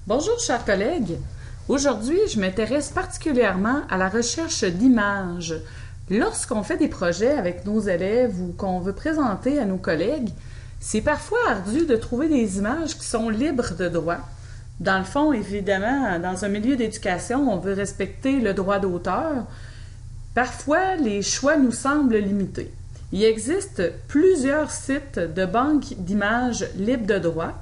Bonjour chers collègues, aujourd'hui je m'intéresse particulièrement à la recherche d'images. Lorsqu'on fait des projets avec nos élèves ou qu'on veut présenter à nos collègues, c'est parfois ardu de trouver des images qui sont libres de droit. Dans le fond, évidemment, dans un milieu d'éducation, on veut respecter le droit d'auteur. Parfois, les choix nous semblent limités. Il existe plusieurs sites de banques d'images libres de droit.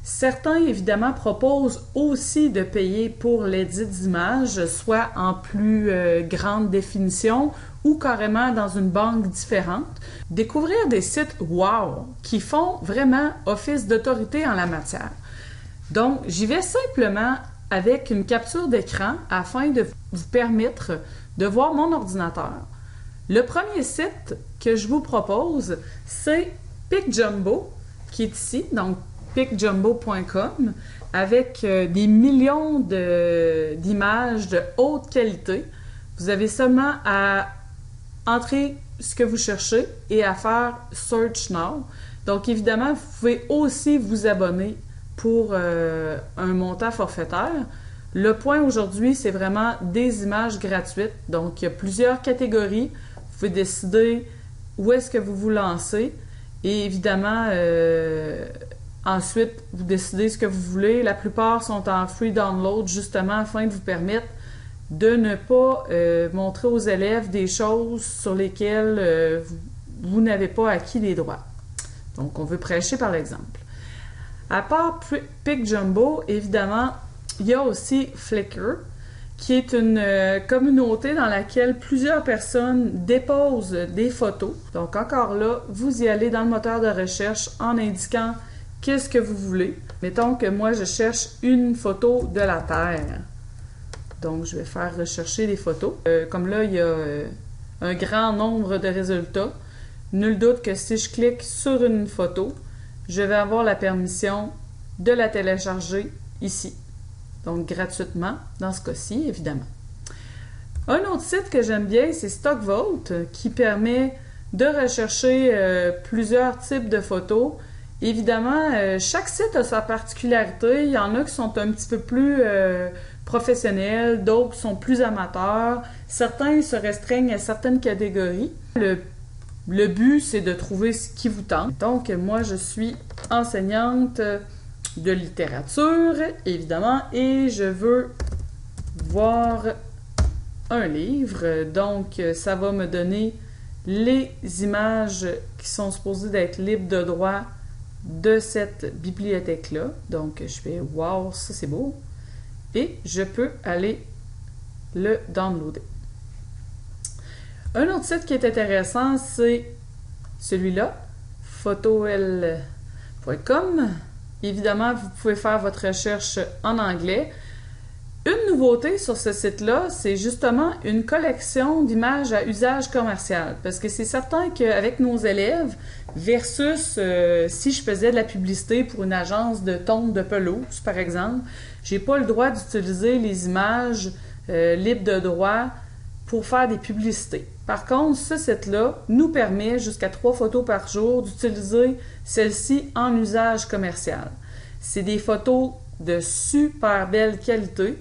Certains, évidemment, proposent aussi de payer pour l'édit d'images, soit en plus grande définition ou carrément dans une banque différente. Découvrir des sites wow qui font vraiment office d'autorité en la matière. Donc, j'y vais simplement avec une capture d'écran afin de vous permettre de voir mon ordinateur. Le premier site que je vous propose, c'est PicJumbo, qui est ici, donc picjumbo.com, avec des millions d'images de haute qualité. Vous avez seulement à entrer ce que vous cherchez et à faire Search Now. Donc, évidemment, vous pouvez aussi vous abonner pour un montant forfaitaire. Le point aujourd'hui, c'est vraiment des images gratuites. Donc, il y a plusieurs catégories. Vous pouvez décider où est-ce que vous vous lancez. Et évidemment, ensuite, vous décidez ce que vous voulez. La plupart sont en free download, justement, afin de vous permettre de ne pas montrer aux élèves des choses sur lesquelles vous n'avez pas acquis les droits. Donc, on veut prêcher par l'exemple. À part PicJumbo, évidemment, il y a aussi Flickr, qui est une communauté dans laquelle plusieurs personnes déposent des photos. Donc, encore là, vous y allez dans le moteur de recherche en indiquant qu'est-ce que vous voulez. Mettons que moi, je cherche une photo de la Terre. Donc, je vais faire rechercher les photos. Comme là, il y a un grand nombre de résultats. Nul doute que si je clique sur une photo, je vais avoir la permission de la télécharger ici. Donc, gratuitement, dans ce cas-ci, évidemment. Un autre site que j'aime bien, c'est StockVote, qui permet de rechercher plusieurs types de photos. Évidemment, chaque site a sa particularité. Il y en a qui sont un petit peu plus professionnels, d'autres sont plus amateurs. Certains se restreignent à certaines catégories. Le but, c'est de trouver ce qui vous tente. Donc, moi, je suis enseignante de littérature, évidemment, et je veux voir un livre. Donc, ça va me donner les images qui sont supposées d'être libres de droit de cette bibliothèque-là. Donc, je fais « Wow, ça c'est beau » et je peux aller le downloader. Un autre site qui est intéressant, c'est celui-là, photol.com. Évidemment, vous pouvez faire votre recherche en anglais. Une nouveauté sur ce site-là, c'est justement une collection d'images à usage commercial. Parce que c'est certain qu'avec nos élèves, versus si je faisais de la publicité pour une agence de tonte de pelouse, par exemple, j'ai pas le droit d'utiliser les images libres de droit pour faire des publicités. Par contre, ce site-là nous permet jusqu'à 3 photos par jour d'utiliser celles-ci en usage commercial. C'est des photos de super belle qualité.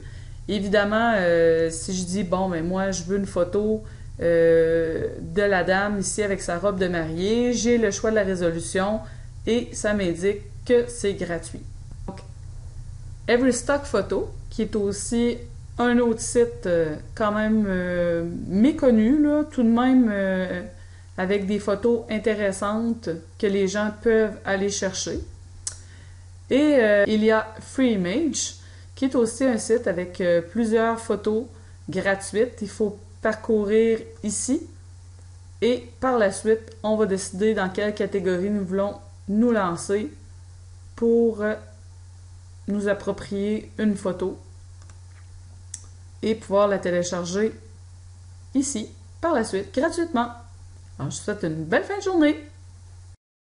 Évidemment, si je dis, bon, mais moi, je veux une photo de la dame ici avec sa robe de mariée, j'ai le choix de la résolution et ça m'indique que c'est gratuit. Donc, Everystock Photo, qui est aussi un autre site quand même méconnu, là, tout de même avec des photos intéressantes que les gens peuvent aller chercher. Et il y a FreeImage, qui est aussi un site avec plusieurs photos gratuites. Il faut parcourir ici et par la suite, on va décider dans quelle catégorie nous voulons nous lancer pour nous approprier une photo et pouvoir la télécharger ici par la suite gratuitement. Alors, je vous souhaite une belle fin de journée!